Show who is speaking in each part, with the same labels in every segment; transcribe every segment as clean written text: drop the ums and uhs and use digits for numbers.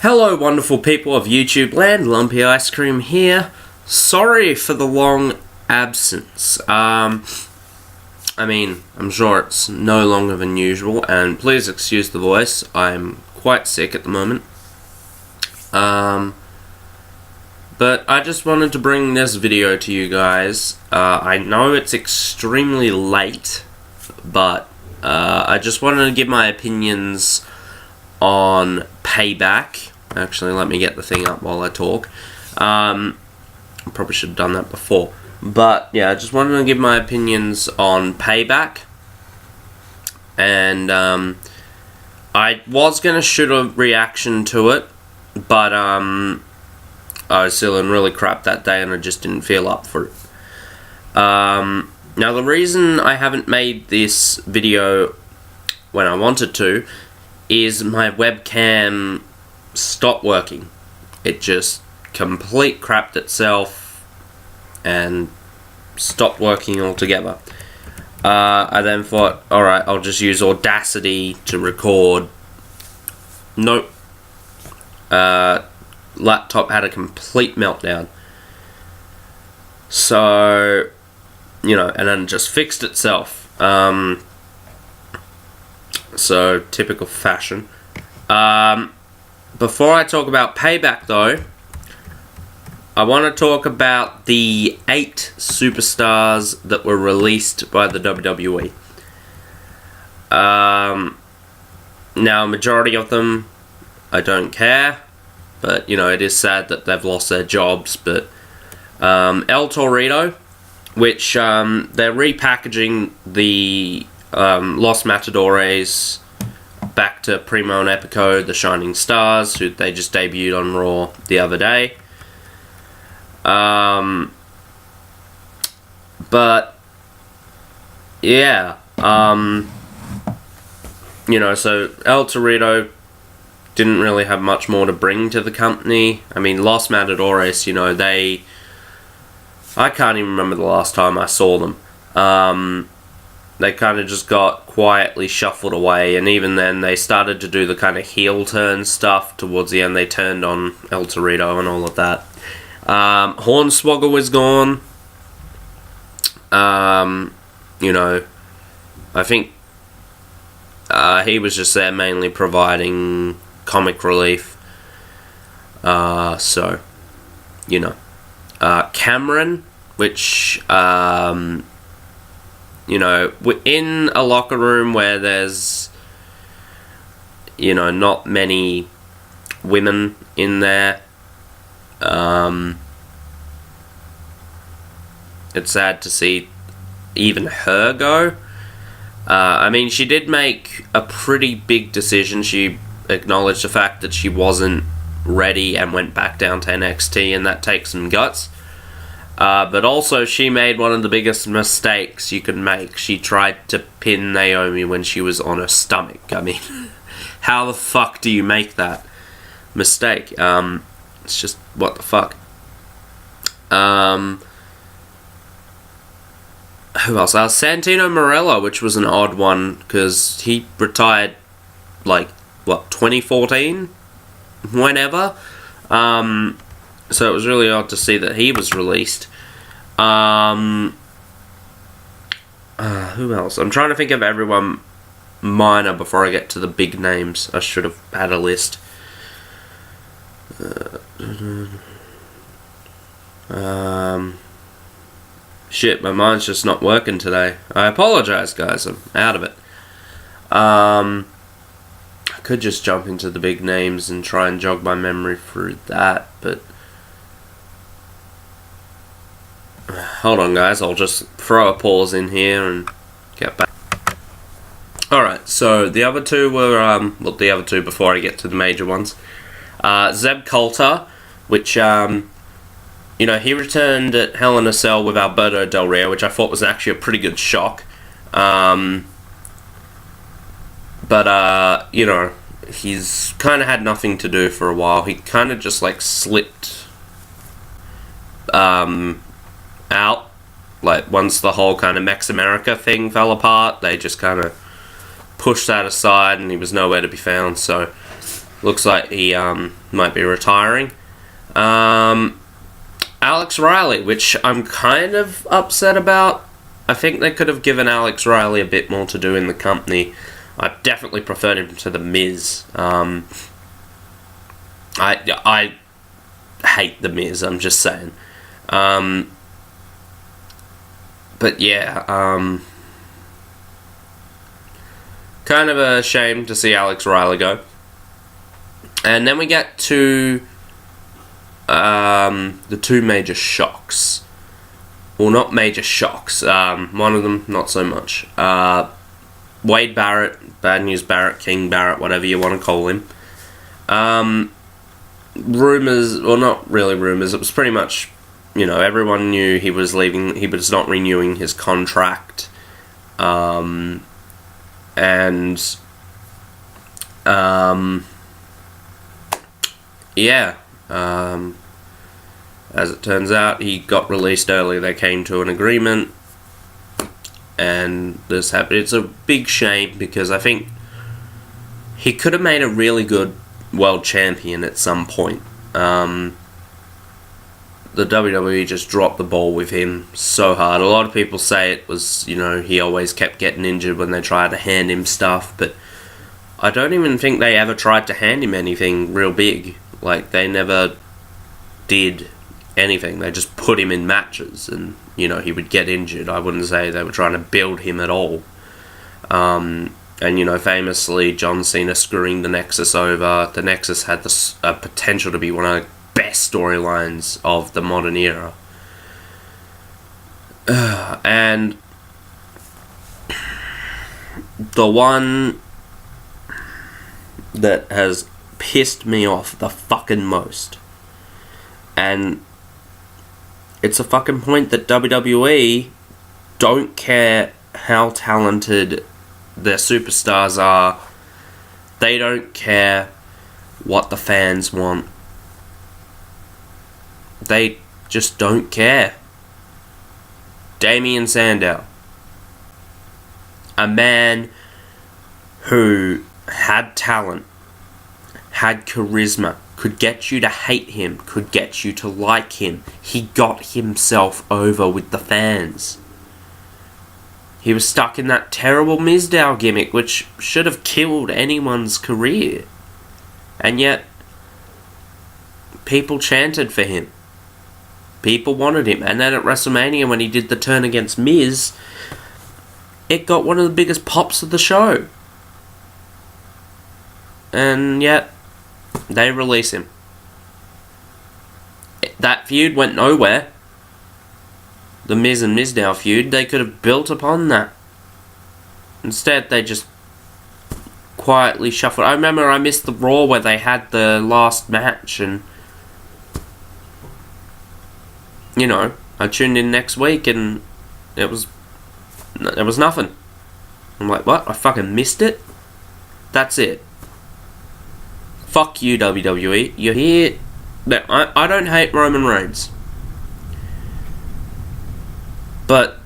Speaker 1: Hello wonderful people of YouTube land, Lumpy Ice Cream here. Sorry for the long absence. I'm sure it's no longer than usual, and please excuse the voice, I'm quite sick at the moment. But I just wanted to bring this video to you guys. I know it's extremely late, but I just wanted to give my opinions on Payback. Actually, let me get the thing up while I talk. I probably should have done that before. But, yeah, I just wanted to give my opinions on Payback. And, I was going to shoot a reaction to it, but, I was feeling really crap that day and I just didn't feel up for it. Now, the reason I haven't made this video when I wanted to is my webcam stopped working. It just complete crapped itself and stopped working altogether. I then thought, alright, I'll just use Audacity to record. Nope. Laptop had a complete meltdown. So, and then it just fixed itself. So, typical fashion. Before I talk about Payback, though, I want to talk about the 8 superstars that were released by the WWE. Now, a majority of them, I don't care, but, it is sad that they've lost their jobs, but El Torito, which they're repackaging the Los Matadores back to Primo and Epico, the Shining Stars, who they just debuted on Raw the other day. But yeah, so El Torito didn't really have much more to bring to the company. I mean, Los Matadores, I can't even remember the last time I saw them. They kind of just got quietly shuffled away, and even then they started to do the kind of heel turn stuff. Towards the end they turned on El Torito and all of that. Hornswoggle was gone. I think he was just there mainly providing comic relief. Cameron, which in a locker room where there's, not many women in there, it's sad to see even her go. She did make a pretty big decision. She acknowledged the fact that she wasn't ready and went back down to NXT, and that takes some guts. But also, she made one of the biggest mistakes you could make. She tried to pin Naomi when she was on her stomach. I mean, how the fuck do you make that mistake? It's just, what the fuck? Who else? Santino Marella, which was an odd one, because he retired, 2014? Whenever? So it was really odd to see that he was released. Who else? I'm trying to think of everyone minor before I get to the big names. I should have had a list. Shit, my mind's just not working today. I apologize, guys. I'm out of it. I could just jump into the big names and try and jog my memory through that, but hold on, guys. I'll just throw a pause in here and get back. Alright, so the other two were, the other two before I get to the major ones. Zeb Coulter, which, he returned at Hell in a Cell with Alberto Del Rio, which I thought was actually a pretty good shock. But, he's kind of had nothing to do for a while. He kind of just, slipped, out. Once the whole kind of Mex America thing fell apart, they just kind of pushed that aside and he was nowhere to be found, so Looks like he might be retiring. Alex Riley, which I'm kind of upset about. I think they could have given Alex Riley a bit more to do in the company. I definitely preferred him to The Miz. I hate The Miz, I'm just saying. But yeah, kind of a shame to see Alex Riley go. And then we get to the two major shocks. Well, not major shocks. One of them, not so much. Wade Barrett, Bad News Barrett, King Barrett, whatever you want to call him. Rumours, well, not really rumours, it was pretty much, everyone knew he was leaving, he was not renewing his contract. As it turns out, he got released early. They came to an agreement, and this happened. It's a big shame because I think he could have made a really good world champion at some point. The WWE just dropped the ball with him so hard. A lot of people say it was, he always kept getting injured when they tried to hand him stuff, but I don't even think they ever tried to hand him anything real big. Like, they never did anything. They just put him in matches and, he would get injured. I wouldn't say they were trying to build him at all. And, famously, John Cena screwing the Nexus over. The Nexus had the potential to be one of the best storylines of the modern era. And the one that has pissed me off the fucking most, and it's a fucking point that WWE don't care how talented their superstars are. They don't care what the fans want. They just don't care. Damien Sandow, a man who had talent, had charisma, could get you to hate him, could get you to like him. He got himself over with the fans. He was stuck in that terrible Mizdow gimmick, which should have killed anyone's career. And yet, people chanted for him. People wanted him. And then at WrestleMania, when he did the turn against Miz, it got one of the biggest pops of the show. And yet, they release him. That feud went nowhere. The Miz and Mizdow feud, they could have built upon that. Instead, they just quietly shuffled. I remember I missed the Raw where they had the last match, and I tuned in next week and it was nothing. I'm like, what? I fucking missed it? That's it. Fuck you, WWE. You're here. I don't hate Roman Reigns. But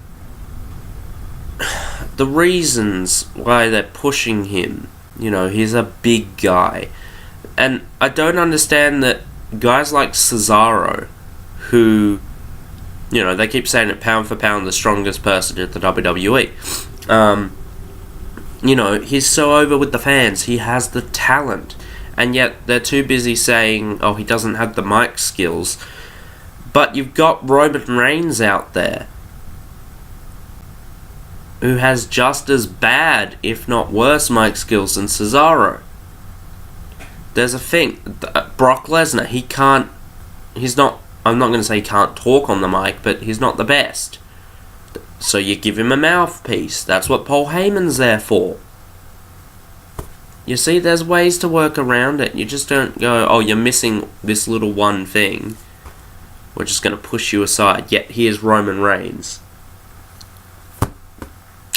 Speaker 1: the reasons why they're pushing him, he's a big guy. And I don't understand that guys like Cesaro, who, they keep saying it pound for pound the strongest person at the WWE. He's so over with the fans. He has the talent. And yet they're too busy saying, oh, he doesn't have the mic skills. But you've got Roman Reigns out there, who has just as bad, if not worse, mic skills than Cesaro. There's a thing. Brock Lesnar, I'm not going to say he can't talk on the mic, but he's not the best. So you give him a mouthpiece. That's what Paul Heyman's there for. You see, there's ways to work around it. You just don't go, oh, you're missing this little one thing. We're just going to push you aside. Yet here's Roman Reigns.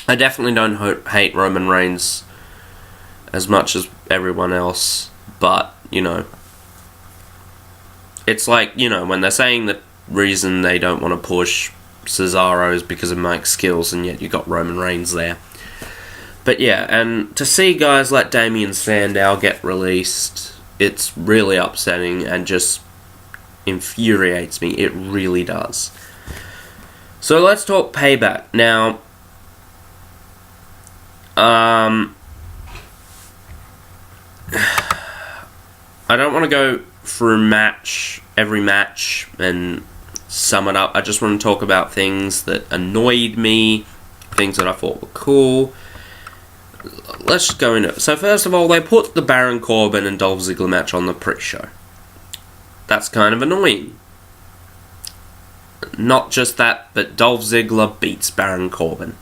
Speaker 1: I definitely don't hate Roman Reigns as much as everyone else, but, it's like, when they're saying the reason they don't want to push Cesaro is because of Mike's skills, and yet you got Roman Reigns there. But yeah, and to see guys like Damien Sandow get released, it's really upsetting and just infuriates me. It really does. So let's talk Payback. Now, I don't want to go through every match and sum it up. I just want to talk about things that annoyed me, things that I thought were cool. Let's just go into it. So first of all, they put the Baron Corbin and Dolph Ziggler match on the pre-show. That's kind of annoying. Not just that, but Dolph Ziggler beats Baron Corbin.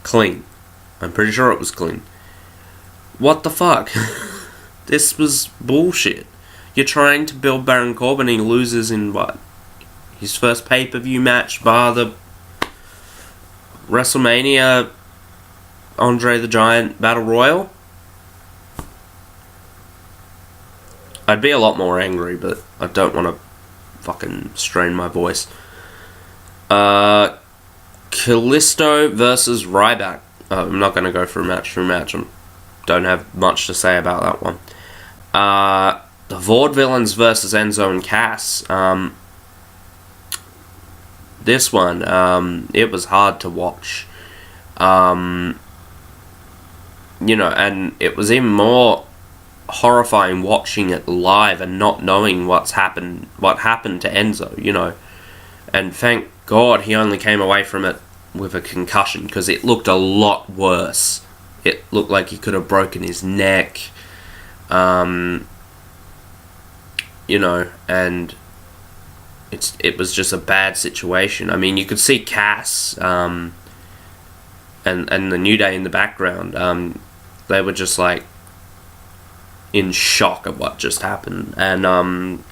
Speaker 1: Clean. I'm pretty sure it was clean. What the fuck? This was bullshit. You're trying to build Baron Corbin and he loses in what? His first pay-per-view match, bar the WrestleMania Andre the Giant Battle Royal? I'd be a lot more angry, but I don't want to fucking strain my voice. Kalisto versus Ryback. I'm not going to go through match. I don't have much to say about that one. The Vaudevillains versus Enzo and Cass. This one, it was hard to watch. And it was even more horrifying watching it live and not knowing what happened to Enzo, and thank God he only came away from it with a concussion, because it looked a lot worse. It looked like he could have broken his neck, and it was just a bad situation. I mean, you could see Cass and the New Day in the background. They were just like in shock at what just happened, and I'm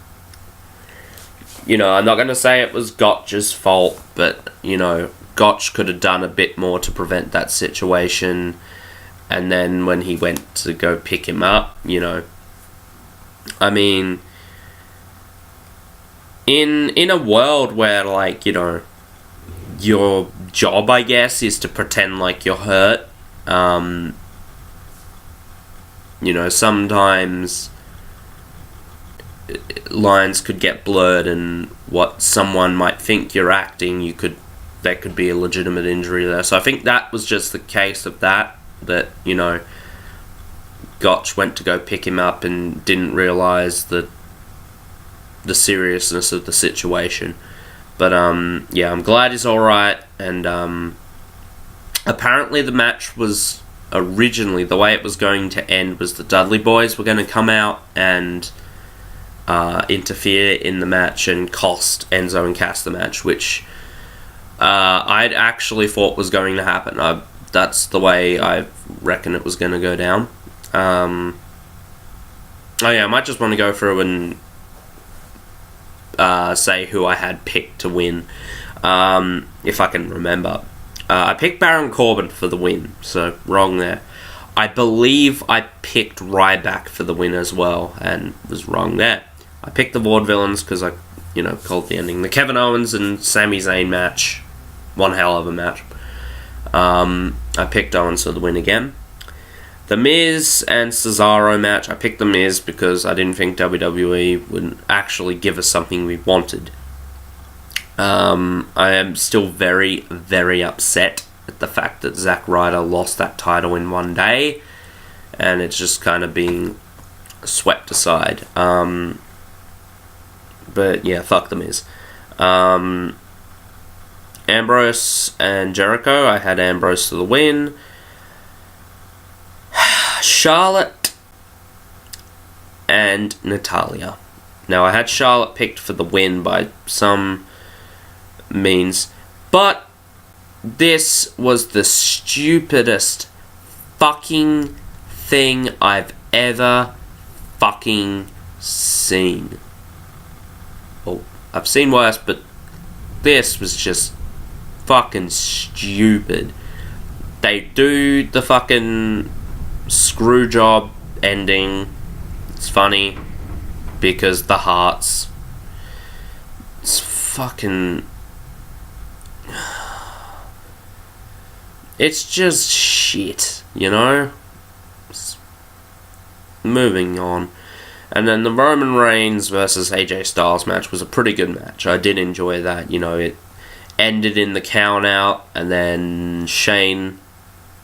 Speaker 1: not going to say it was Gotch's fault, but Gotch could have done a bit more to prevent that situation. And then when he went to go pick him up, I mean, in a world where, like, your job, I guess, is to pretend like you're hurt, sometimes lines could get blurred, and what someone might think you're acting, there could be a legitimate injury there. So I think that was just the case of that Gotch went to go pick him up and didn't realise the seriousness of the situation. But I'm glad he's alright, and apparently the match was originally, the way it was going to end was the Dudley Boys were going to come out and interfere in the match and cost Enzo and Cass the match, which I'd actually thought was going to happen. That's the way I reckon it was going to go down. I might just want to go through and say who I had picked to win, if I can remember. I picked Baron Corbin for the win, so wrong there. I believe I picked Ryback for the win as well, and was wrong there. I picked the Vaudevillains because I, called the ending. The Kevin Owens and Sami Zayn match, one hell of a match. I picked Owens for the win again. The Miz and Cesaro match, I picked The Miz because I didn't think WWE would actually give us something we wanted. I am still very, very upset at the fact that Zack Ryder lost that title in one day, and it's just kind of being swept aside. But yeah, fuck The Miz. Ambrose and Jericho, I had Ambrose for the win. Charlotte and Natalya. Now, I had Charlotte picked for the win by some means, but this was the stupidest fucking thing I've ever fucking seen. Well, I've seen worse, but this was just fucking stupid. They do the fucking screw job ending. It's funny because the hearts. It's fucking. It's just shit, It's moving on. And then the Roman Reigns versus AJ Styles match was a pretty good match. I did enjoy that. You know, it ended in the count out, and then Shane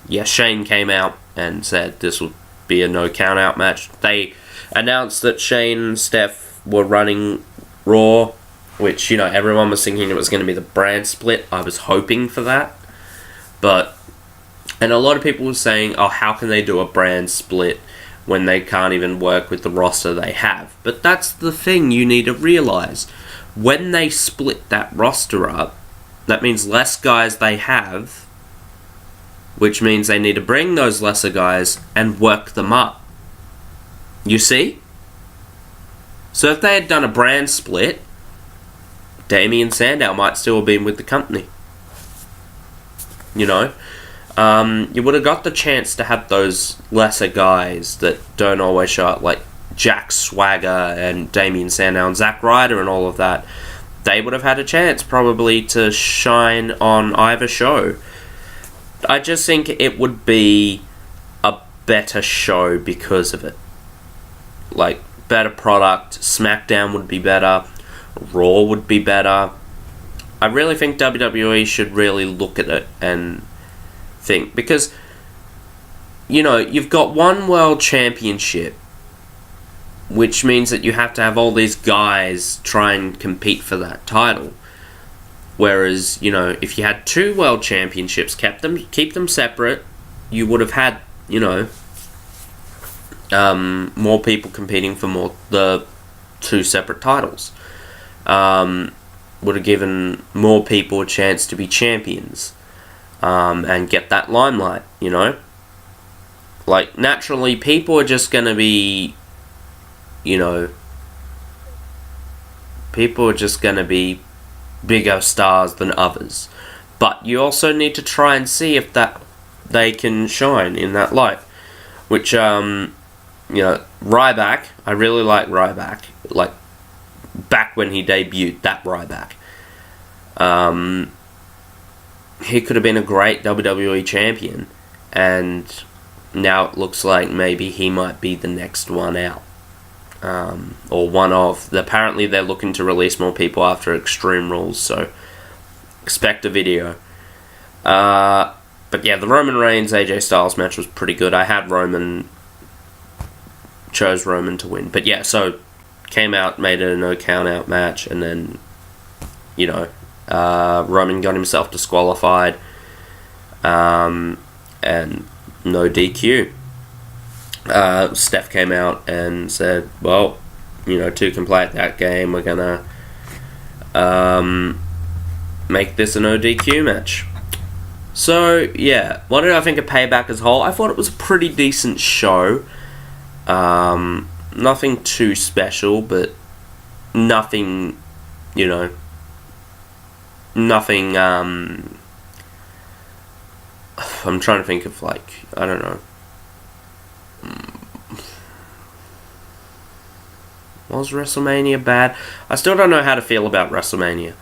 Speaker 1: came out and said this would be a no count out match. They announced that Shane and Steph were running Raw, which, you know, everyone was thinking it was going to be the brand split. I was hoping for that. And a lot of people were saying, oh, how can they do a brand split when they can't even work with the roster they have? But that's the thing you need to realize. When they split that roster up, that means less guys they have, which means they need to bring those lesser guys and work them up. You see? So if they had done a brand split, Damien Sandow might still have been with the company. You know? You would have got the chance to have those lesser guys that don't always show up, like Jack Swagger and Damien Sandow and Zack Ryder and all of that. They would have had a chance probably to shine on either show. I just think it would be a better show because of it. Like, better product, SmackDown would be better, Raw would be better. I really think WWE should really look at it and think, because, you know, you've got one world championship, which means that you have to have all these guys try and compete for that title. Whereas, you know, if you had two world championships, keep them separate, you would have had, you know, more people competing for the two separate titles. Would have given more people a chance to be champions, and get that limelight, you know? Like, naturally, people are just going to be, you know, people are just going to be bigger stars than others. But you also need to try and see if they can shine in that light. Which, you know, Ryback, I really like Ryback. Like, back when he debuted, that Ryback. He could have been a great WWE champion, and now it looks like maybe he might be the next one out. Or one of. Apparently they're looking to release more people after Extreme Rules, so expect a video. But yeah, the Roman Reigns AJ Styles match was pretty good. I had chose Roman to win. But yeah, so came out, made it a no count out match, and then, you know, Roman got himself disqualified, and no DQ. Steph came out and said, well, you know, to complete that game, we're gonna make this a no DQ match. So, yeah, what did I think of Payback as a whole? I thought it was a pretty decent show. Nothing too special, but nothing, you know, nothing, I'm trying to think of, like, I don't know. Was WrestleMania bad? I still don't know how to feel about WrestleMania.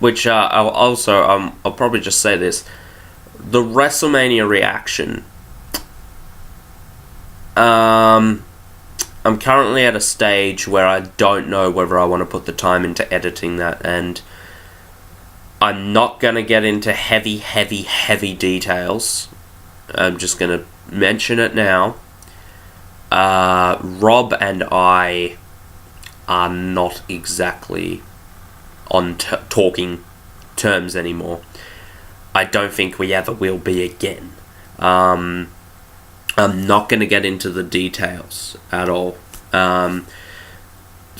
Speaker 1: Which, I'll probably just say this. The WrestleMania reaction. I'm currently at a stage where I don't know whether I want to put the time into editing that, and I'm not going to get into heavy details. I'm just going to mention it now. Rob and I are not exactly on talking terms anymore. I don't think we ever will be again. I'm not going to get into the details at all.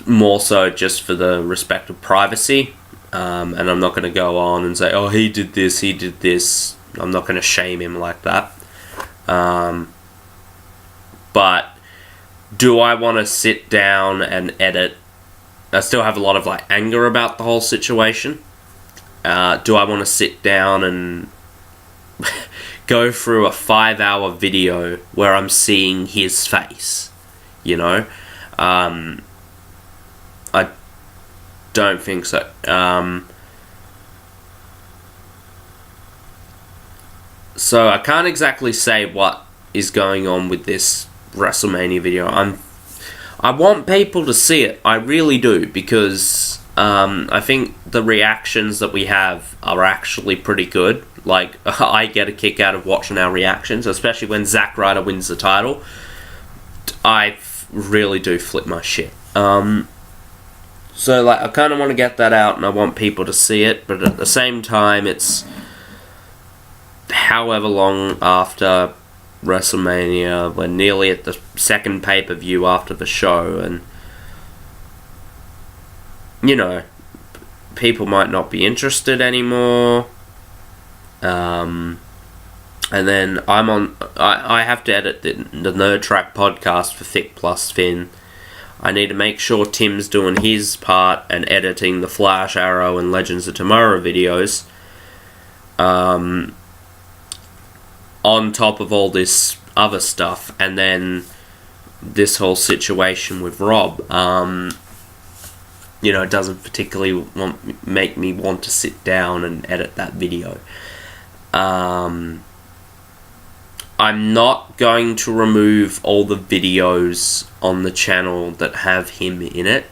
Speaker 1: More so just for the respect of privacy. And I'm not going to go on and say, oh, he did this. I'm not going to shame him like that. But do I want to sit down and edit? I still have a lot of like anger about the whole situation. Do I want to sit down and go through a 5-hour video where I'm seeing his face? You know? I don't think so. So I can't exactly say what is going on with this WrestleMania video. I want people to see it. I really do, because I think the reactions that we have are actually pretty good. Like, I get a kick out of watching our reactions, especially when Zack Ryder wins the title. I really do flip my shit. So, like, I kind of want to get that out, and I want people to see it, but at the same time, it's however long after WrestleMania. We're nearly at the second pay-per-view after the show, and, you know, people might not be interested anymore. And then I have to edit the Nerd Track podcast for Thick Plus Finn. I need to make sure Tim's doing his part and editing the Flash, Arrow, and Legends of Tomorrow videos. On top of all this other stuff, and then this whole situation with Rob, you know, it doesn't particularly make me want to sit down and edit that video. I'm not going to remove all the videos on the channel that have him in it.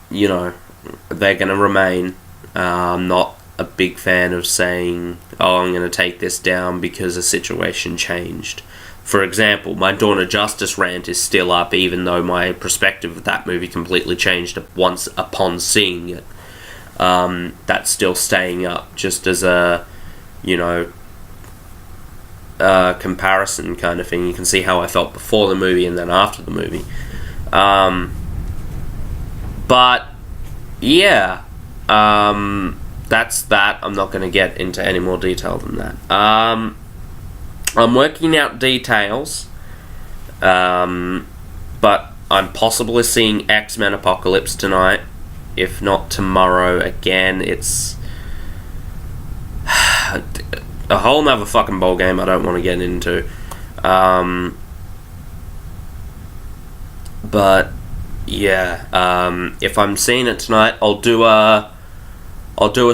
Speaker 1: You know, they're going to remain. I'm not a big fan of saying, oh, I'm going to take this down because a situation changed. For example, my Dawn of Justice rant is still up, even though my perspective of that movie completely changed once upon seeing it. That's still staying up, just as a, you know, comparison kind of thing. You can see how I felt before the movie and then after the movie. But, yeah, that's that. I'm not going to get into any more detail than that. I'm working out details, but I'm possibly seeing X-Men Apocalypse tonight. If not tomorrow, again, it's a whole nother fucking ball game I don't want to get into. But yeah, if I'm seeing it tonight, I'll do a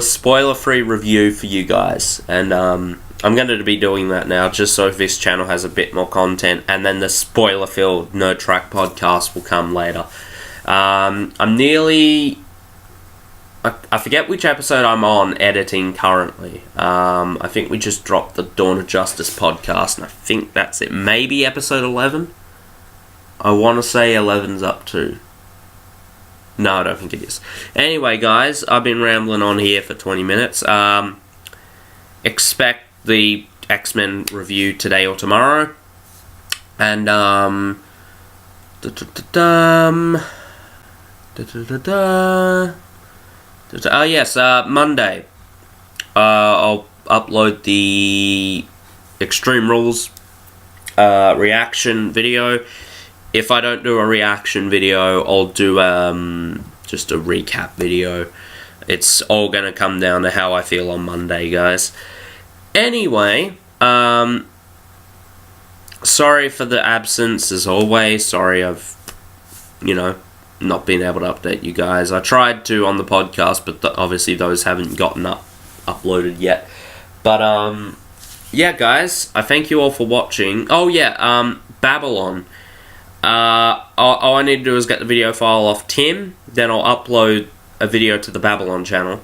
Speaker 1: spoiler-free review for you guys, and I'm going to be doing that now, just so this channel has a bit more content, and then the spoiler-filled Nerd Track podcast will come later. I'm nearly... I forget which episode I'm on editing currently. I think we just dropped the Dawn of Justice podcast, and I think that's it. Maybe episode 11? I want to say 11's up too. No, I don't think it is. Anyway, guys, I've been rambling on here for 20 minutes. Expect the X-Men review today or tomorrow. And, yes, Monday. I'll upload the Extreme Rules reaction video. If I don't do a reaction video, I'll do just a recap video. It's all going to come down to how I feel on Monday, guys. Anyway, sorry for the absence, as always. Sorry I've, you know, not been able to update you guys. I tried to on the podcast, but obviously those haven't gotten uploaded yet. But, yeah, guys, I thank you all for watching. Oh, yeah, Babylon. All I need to do is get the video file off Tim, then I'll upload a video to the Babylon channel,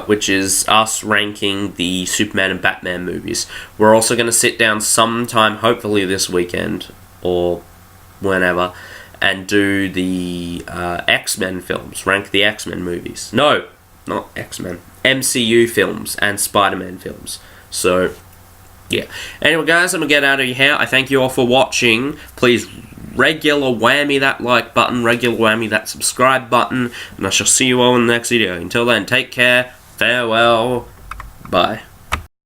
Speaker 1: which is us ranking the Superman and Batman movies. We're also going to sit down sometime, hopefully this weekend, or whenever, and do the X-Men films, rank the X-Men movies. No, not X-Men, MCU films and Spider-Man films. So, yeah. Anyway, guys, I'm going to get out of here. I thank you all for watching. Please regular whammy that like button, regular whammy that subscribe button, and I shall see you all in the next video. Until then, take care, farewell, bye.